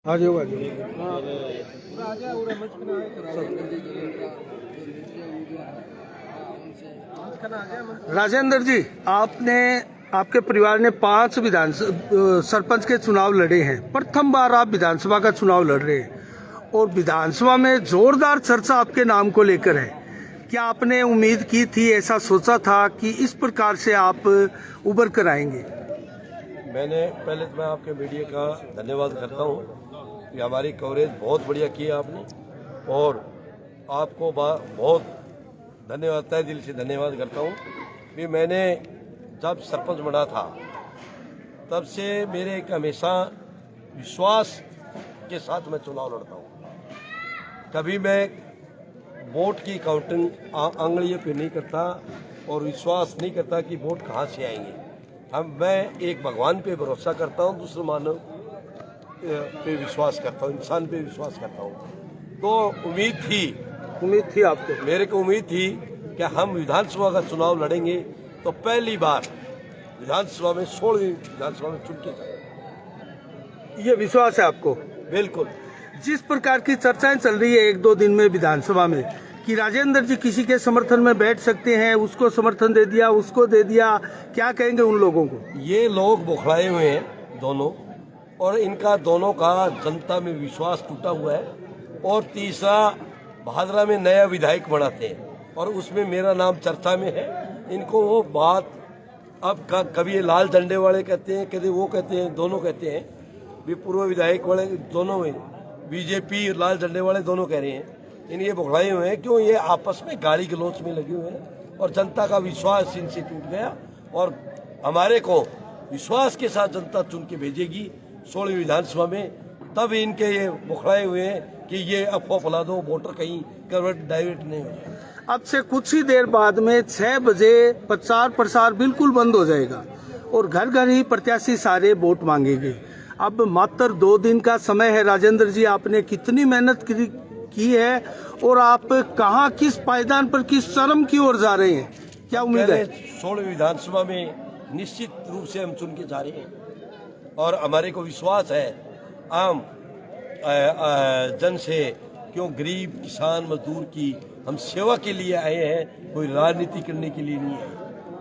आ जाओ आ जाओ। राजेंद्र जी, आपने आपके परिवार ने 5 सरपंच के चुनाव लड़े हैं। प्रथम बार आप विधानसभा का चुनाव लड़ रहे हैं और विधानसभा में जोरदार चर्चा आपके नाम को लेकर है। क्या आपने उम्मीद की थी, ऐसा सोचा था कि इस प्रकार से आप उभर कर आएंगे? पहले तो मैं आपके मीडिया का धन्यवाद करता हूँ कि हमारी कवरेज बहुत बढ़िया की है आपने, और आपको बहुत धन्यवाद, तहे दिल से धन्यवाद करता हूँ कि मैंने जब सरपंच बना था तब से मेरे एक हमेशा विश्वास के साथ मैं चुनाव लड़ता हूँ। कभी मैं वोट की काउंटिंग आंगलियों पे नहीं करता और विश्वास नहीं करता कि वोट कहाँ से आएंगे। मैं एक भगवान पे भरोसा करता हूँ, दूसरे मानव पे विश्वास करता हूँ, इंसान पे विश्वास करता हूँ। तो उम्मीद थी आपको, मेरे को उम्मीद थी कि हम विधानसभा का चुनाव लड़ेंगे तो पहली बार विधानसभा में 16वीं विधानसभा में चुन के जाएंगे। ये विश्वास है आपको? बिल्कुल। जिस प्रकार की चर्चाएं चल रही है 1-2 दिन में विधानसभा में कि राजेंद्र जी किसी के समर्थन में बैठ सकते हैं, उसको समर्थन दे दिया, उसको दे दिया, क्या कहेंगे उन लोगों को? ये लोग बौखलाए हुए हैं दोनों, और इनका दोनों का जनता में विश्वास टूटा हुआ है। और तीसरा, भादरा में नया विधायक बनाते हैं और उसमें मेरा नाम चर्चा में है। इनको वो बात अब कभी ये लाल झंडे वाले कहते हैं, कभी वो कहते हैं, दोनों कहते हैं भी पूर्व विधायक वाले, दोनों में बीजेपी और लाल झंडे वाले दोनों कह रहे हैं। इन ये बौखलाए हुए हैं, क्यों ये आपस में गाली गलौच में लगे हुए हैं और जनता का विश्वास इनसे टूट गया। और हमारे को विश्वास के साथ जनता चुन के भेजेगी 16वीं विधानसभा में, तब इनके ये बौखलाए हुए हैं कि ये अफवाह फैला दो, वोटर कहीं डाइवर्ट नहीं हो। अब से कुछ ही देर बाद में 6 बजे प्रचार प्रसार बिल्कुल बंद हो जाएगा और घर घर ही प्रत्याशी सारे वोट मांगेंगे। अब मात्र 2 दिन का समय है। राजेंद्र जी, आपने कितनी मेहनत की है और आप कहाँ, किस पायदान पर, किस चरम की ओर जा रहे हैं, क्या उम्मीद है? 16वीं विधानसभा में निश्चित रूप से हम चुन के जा रहे हैं और हमारे को विश्वास है आम जन से, क्यों गरीब किसान मजदूर की हम सेवा के लिए आए हैं, कोई राजनीति करने के लिए नहीं है।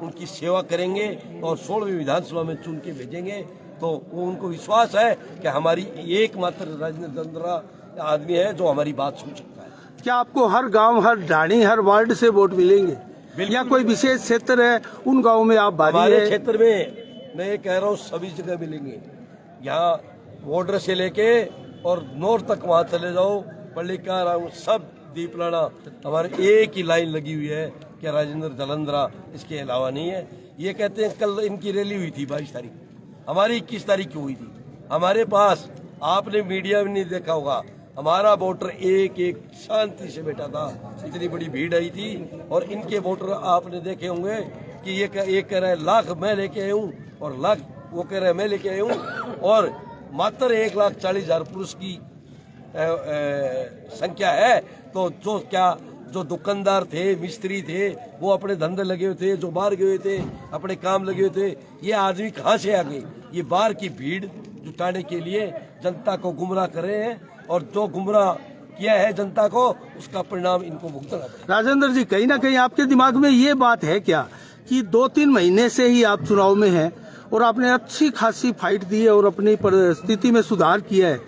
उनकी सेवा करेंगे और 16वीं विधानसभा में चुन के भेजेंगे। तो वो उनको विश्वास है कि हमारी एकमात्र राजेंद्र चंद्रा आदमी है जो हमारी बात सुन सकता है। क्या आपको हर गांव, हर ढाणी, हर वार्ड से वोट मिलेंगे या कोई विशेष क्षेत्र है उन गाँव में आप भारी है? हमारे क्षेत्र में मैं ये कह रहा हूँ सभी जगह मिलेंगे। यहाँ बॉर्डर से लेके और नॉर्थ तक वहाँ चले जाओ, पल्लिका राम, सब दीपलाना, हमारे एक ही लाइन लगी हुई है कि राजेंद्र जलंधरा, इसके अलावा नहीं है। ये कहते हैं कल इनकी रैली हुई थी 22 तारीख, हमारी 21 तारीख को हुई थी। हमारे पास, आपने मीडिया में नहीं देखा होगा, हमारा वोटर एक शांति से बैठा था, इतनी बड़ी भीड़ आई थी। और इनके वोटर आपने देखे होंगे कि ये कह रहा है लाख मैं लेके आया हूँ और लाख वो कह रहा है मैं लेके आया हूँ, और मात्र 1,40,000 पुरुष की संख्या है। तो जो दुकानदार थे, मिस्त्री थे, वो अपने धंधे लगे हुए थे, जो बाहर गए हुए थे, अपने काम लगे हुए थे, ये आदमी कहाँ से आ गए? ये बाहर की भीड़ जुटाने के लिए जनता को गुमराह कर रहे हैं, और जो गुमराह किया है जनता को, उसका परिणाम इनको भुगतना पड़ेगा। राजेंद्र जी, कहीं ना कहीं आपके दिमाग में ये बात है क्या कि 2-3 महीने से ही आप चुनाव में हैं और आपने अच्छी खासी फाइट दी है और अपनी परिस्थिति में सुधार किया है,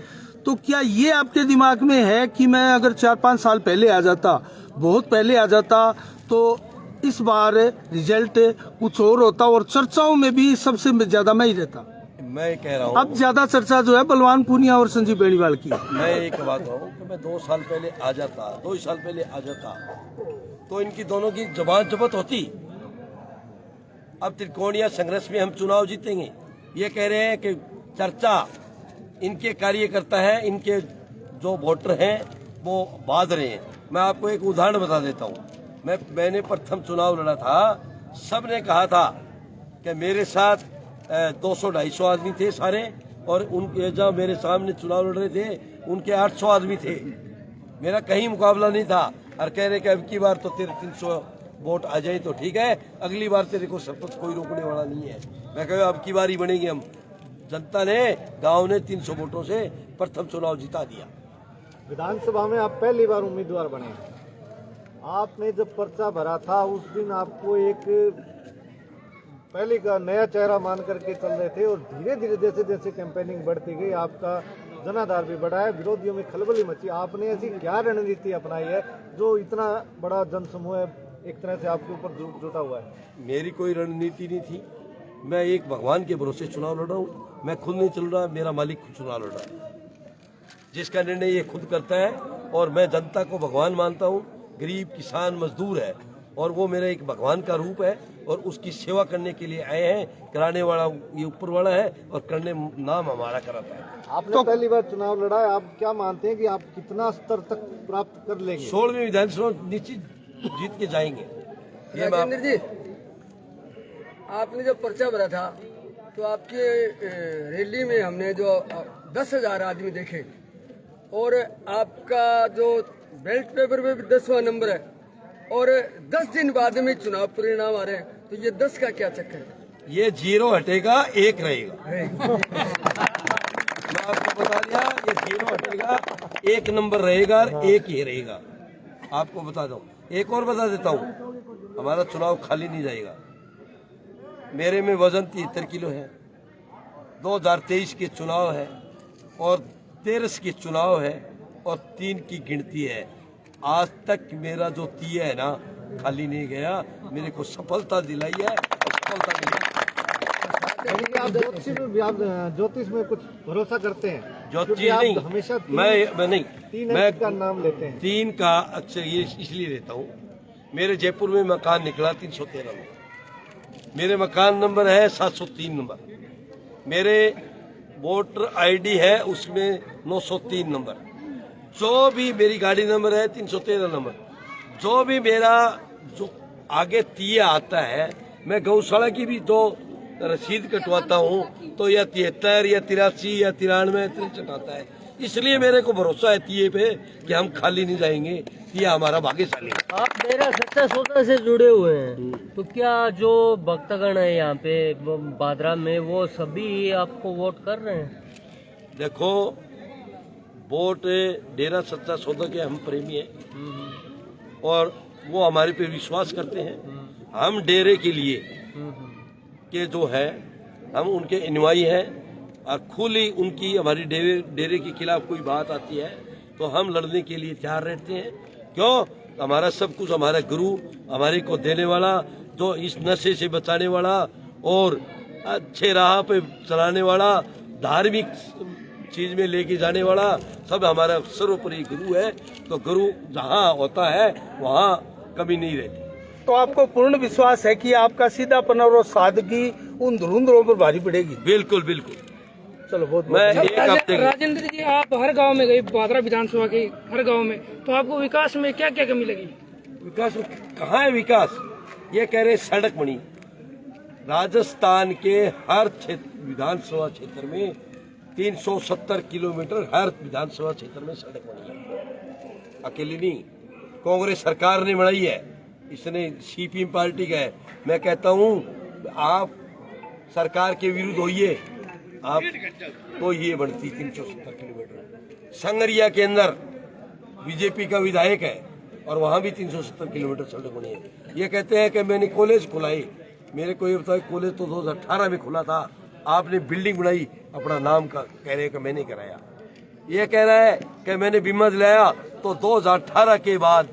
तो क्या ये आपके दिमाग में है कि मैं अगर 4-5 साल पहले आ जाता, बहुत पहले आ जाता, तो इस बार रिजल्ट कुछ और होता और चर्चाओं में भी सबसे ज्यादा मैं ही रहता? मैं कह रहा हूँ अब ज्यादा चर्चा जो है बलवान पूनिया और संजीव बेनीवाल की। मैं एक बात कहूँ कि मैं 2 साल पहले आ जाता, 2 साल पहले आ जाता, तो इनकी दोनों की जबान जबत होती। अब त्रिकोणीय संघर्ष में हम चुनाव जीतेंगे। ये कह रहे हैं कि चर्चा इनके कार्यकर्ता है, इनके जो वोटर हैं वो बाध रहे हैं। मैं आपको एक उदाहरण बता देता हूँ। मैंने प्रथम चुनाव लड़ा था, सबने कहा था कि मेरे साथ 200-250 आदमी थे सारे, और उनके जहाँ मेरे सामने चुनाव लड़ रहे थे उनके 800 आदमी थे। मेरा कहीं मुकाबला नहीं था। और कह रहे कि अब की बार तो तेरे 300 वोट आ जाए तो ठीक है, अगली बार तेरे को सरपंच कोई रोकने वाला नहीं है। मैं कह अब की बार ही बनेगी हम। जनता ने, गांव ने 300 वोटों से प्रथम चुनाव जिता दिया। विधानसभा में आप पहली बार उम्मीदवार बने। आपने जब पर्चा भरा था उस दिन आपको एक पहले का नया चेहरा मान करके चल रहे थे, और धीरे धीरे जैसे जैसे कैंपेनिंग बढ़ती गई आपका जनाधार भी बढ़ा है, विरोधियों में खलबली मची। आपने ऐसी क्या रणनीति अपनाई है जो इतना बड़ा जनसमूह एक तरह से आपके ऊपर जुटा हुआ है? मेरी कोई रणनीति नहीं थी। मैं एक भगवान के भरोसे चुनाव लड़ रहा हूँ। मैं खुद नहीं चल रहा, मेरा मालिक खुद चुनाव लड़ रहा है, जिसका निर्णय ये खुद करता है। और मैं जनता को भगवान मानता हूँ। गरीब किसान मजदूर है और वो मेरा एक भगवान का रूप है, और उसकी सेवा करने के लिए आए हैं। कराने वाला ये ऊपर वाला है और करने नाम हमारा कराता है। आपने पहली बार चुनाव लड़ा है, आप क्या मानते हैं कि आप कितना स्तर तक प्राप्त कर लेंगे? 16वीं विधानसभा निश्चित जीत के जाएंगे। ये राजेंद्र जी, आपने जब पर्चा भरा था तो आपके रैली में हमने जो 10,000 आदमी देखे, और आपका जो बेल्ट पेपर में भी 10वां नंबर है, और 10 दिन बाद में चुनाव परिणाम आ रहे हैं, तो ये 10 का क्या चक्कर है? ये 0 हटेगा, 1 रहेगा। मैं आपको बता दिया, ये 0 हटेगा, 1 नंबर रहेगा, 1 ही रहेगा। आपको बता दो, एक और बता देता हूँ, हमारा चुनाव खाली नहीं जाएगा। मेरे में वजन 73 किलो है। 2023 के चुनाव है और 13 के चुनाव है और 3 की गिनती है। आज तक मेरा जो तीया है ना खाली नहीं गया। मेरे को सफलता दिलाई है और सफलता मिली। आप ज्योतिष में कुछ भरोसा करते हैं? ज्योतिष नहीं, नहीं, हमेशा मैं नहीं, 3 मैं का नाम लेते हैं। 3 का अक्षर ये इसलिए लेता हूँ। मेरे जयपुर में मकान निकला 313 में, मेरे मकान नंबर है 703 नंबर, मेरे वोटर आईडी है उसमें 903 नंबर, जो भी मेरी गाड़ी नंबर है 313 नंबर, जो भी मेरा जो आगे तीया आता है, मैं गौशाला की भी 2 रसीद कटवाता हूँ तो या 73 या 83 या 93 63 आता है। इसलिए मेरे को भरोसा है तीये पे कि हम खाली नहीं जाएंगे। तीया हमारा भाग्यशाली है। आप मेरा सच्चा सौदा से जुड़े हुए हैं, तो क्या जो भक्तगण है यहाँ पे बादरा में वो सभी आपको वोट कर रहे हैं? देखो, वोट डेरा सच्चा सौदा के हम प्रेमी हैं और वो हमारे पे विश्वास करते हैं। हम डेरे के लिए के जो है हम उनके इनवाई हैं और खुली उनकी हमारी डेरे के खिलाफ कोई बात आती है तो हम लड़ने के लिए तैयार रहते हैं। क्यों? हमारा सब कुछ हमारा गुरु हमारे को देने वाला, जो इस नशे से बचाने वाला और अच्छे राह पे चलाने वाला, धार्मिक चीज में लेके जाने वाला, सब हमारा सर्वोपरि गुरु है। तो गुरु जहाँ होता है वहाँ कमी नहीं रहती। तो आपको पूर्ण विश्वास है कि आपका सीधापन और सादगी उन धुरंधरों पर भारी पड़ेगी? बिल्कुल बिल्कुल। चलो, बहुत मैं एक हफ्ते राजेंद्र जी, आप हर गांव में गए, बादरा विधानसभा के हर गांव में, तो आपको विकास में क्या क्या कमी लगी? विकास कहाँ है? विकास ये कह रहे सड़क बनी। राजस्थान के हर क्षेत्र विधानसभा क्षेत्र में 370 किलोमीटर हर विधानसभा क्षेत्र में सड़क बनी है। अकेली नहीं, कांग्रेस सरकार ने बनाई है, इसने सीपीएम पार्टी का है। मैं कहता हूँ आप सरकार के विरुद्ध होइए, आप तो ये बढ़ती 370 किलोमीटर। संगरिया के अंदर बीजेपी का विधायक है और वहां भी 370 किलोमीटर सड़क बनी है। ये कहते हैं कि मैंने कॉलेज खुलाई। मेरे को ये बताया, कॉलेज तो 2018 में खुला था, आपने बिल्डिंग बनाई अपना नाम का, कह रहे हैं कि मैंने कराया। ये कह रहा है कि मैंने बीमा दिलाया, तो 2018 के बाद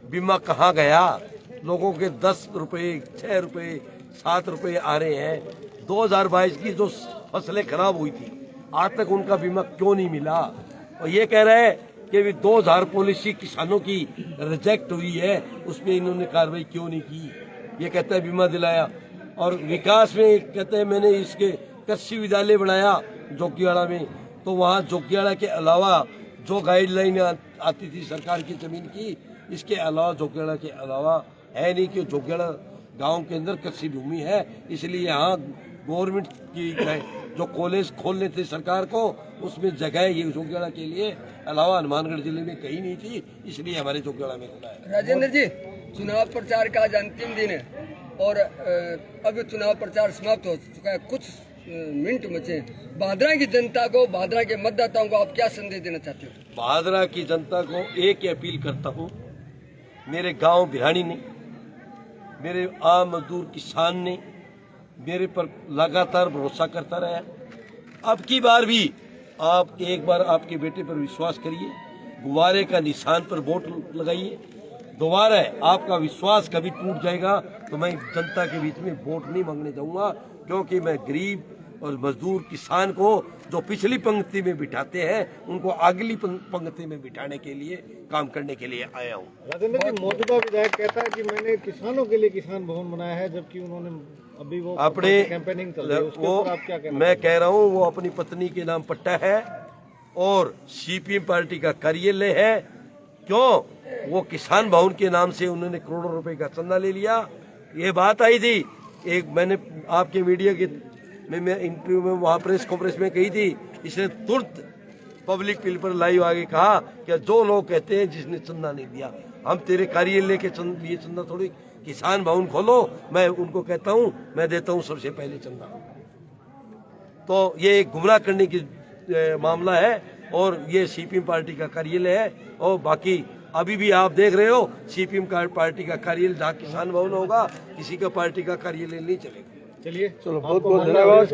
बीमा कहाँ गया? लोगों के 10 रुपए 6 रुपए 7 रुपए आ रहे हैं। 2022 की जो फसलें खराब हुई थी आज तक उनका बीमा क्यों नहीं मिला? और ये कह रहे हैं कि 2000 पॉलिसी किसानों की रिजेक्ट हुई है, उसमें इन्होंने कार्रवाई क्यों नहीं की? ये कहता है बीमा दिलाया। और विकास में कहते हैं मैंने इसके कृषि विद्यालय बनाया जोगियाड़ा में, तो वहाँ जोगियाड़ा के अलावा जो गाइडलाइन आती थी सरकार की जमीन की, इसके अलावा जोगियाड़ा के अलावा है नहीं कि जोगियाड़ा गांव के अंदर कृषि भूमि है। इसलिए यहाँ गवर्नमेंट की जो कॉलेज खोलने थे सरकार को, उसमें जगह ये जोगियाड़ा के लिए अलावा हनुमानगढ़ जिले में कहीं नहीं थी, इसलिए हमारे जोगियाड़ा में खुला है। राजेंद्र जी, चुनाव प्रचार का आज अंतिम दिन है और अब चुनाव प्रचार समाप्त हो चुका है। कुछ मिनट बचे, भादरा की जनता को, भादरा के मतदाताओं को आप क्या संदेश देना चाहते हो? भादरा की जनता को एक ही अपील करता हूँ, मेरे गांव बिहानी ने, मेरे आम मजदूर किसान ने मेरे पर लगातार भरोसा करता रहा। अब की बार भी आप एक बार आपके बेटे पर विश्वास करिए, गुब्बारे का निशान पर वोट लगाइए। दोबारा आपका विश्वास कभी टूट जाएगा तो मैं जनता के बीच में वोट नहीं मांगने जाऊंगा, क्योंकि मैं गरीब और मजदूर किसान को जो पिछली पंक्ति में बिठाते हैं उनको अगली पंक्ति में बिठाने के लिए काम करने के लिए आया हूँ। राजेंद्र जी, मौजूदा विधायक कहता है कि मैंने किसानों के लिए किसान भवन बनाया है, जबकि उन्होंने अभी वो अपने कैंपेनिंग कर रही है, उसके वो ऊपर आप क्या कहना मैं कह रहा हूँ वो अपनी पत्नी के नाम पट्टा है और सीपीएम पार्टी का कार्यालय है। क्यों? वो किसान भवन के नाम से उन्होंने करोड़ों रुपए का चंदा ले लिया। ये बात आई थी, एक मैंने आपके मीडिया के मैं इंटरव्यू में वहां प्रेस कॉन्फ्रेंस में कही थी, इसने तुरंत पब्लिक पेपर लाइव आगे कहा कि जो लोग कहते हैं जिसने चंदा नहीं दिया, हम तेरे कार्यालय के लिए चंदा थोड़ी, किसान भवन खोलो, मैं उनको कहता हूं मैं देता हूं सबसे पहले चंदा। तो ये गुमराह करने की मामला है और ये सीपीएम पार्टी का कार्यालय है। और बाकी अभी भी आप देख रहे हो सीपीएम पार्टी का कार्यालय जहाँ किसान भवन होगा, किसी का पार्टी का कार्यालय नहीं चलेगा। चलिए, चलो बहुत बहुत धन्यवाद।